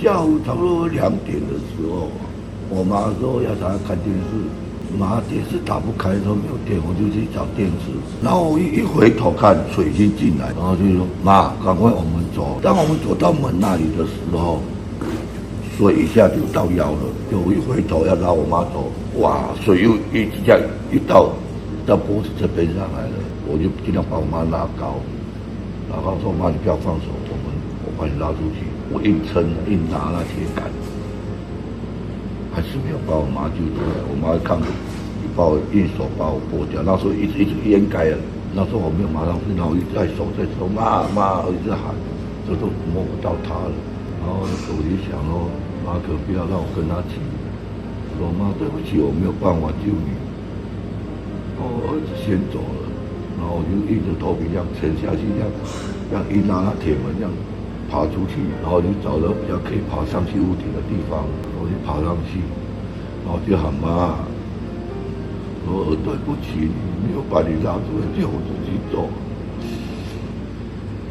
下午差不多2点的时候，我妈说要她看电视，妈电视打不开，说没有电，我就去找电视。然后我一回头看，水已经进来，然后就说妈，赶快我们走。当我们走到门那里的时候，水一下就到腰了。就我一回头要拉我妈走，哇，水又一下一到脖子这边上来了，我就尽量把我妈拉高，说妈你不要放手，我把你拉出去。我硬撑硬拿那铁杆，还是没有把我妈救出来。我妈看着，把我用手把我拨掉，那时候一直淹盖了。那时候我没有马上去，然后我一直在手妈，我一直喊，这都摸不到她了。然后我就想说，妈可不要让我跟她骑。我说妈对不起，我没有办法救你。我儿子先走了，然后我就硬着头皮这样沉下去，这样一拉那铁门这样爬出去，然后就找到比较可以爬上去屋顶的地方，我就爬上去，然后就喊妈，我说对不起，你没有把你拉出来，叫我自己走。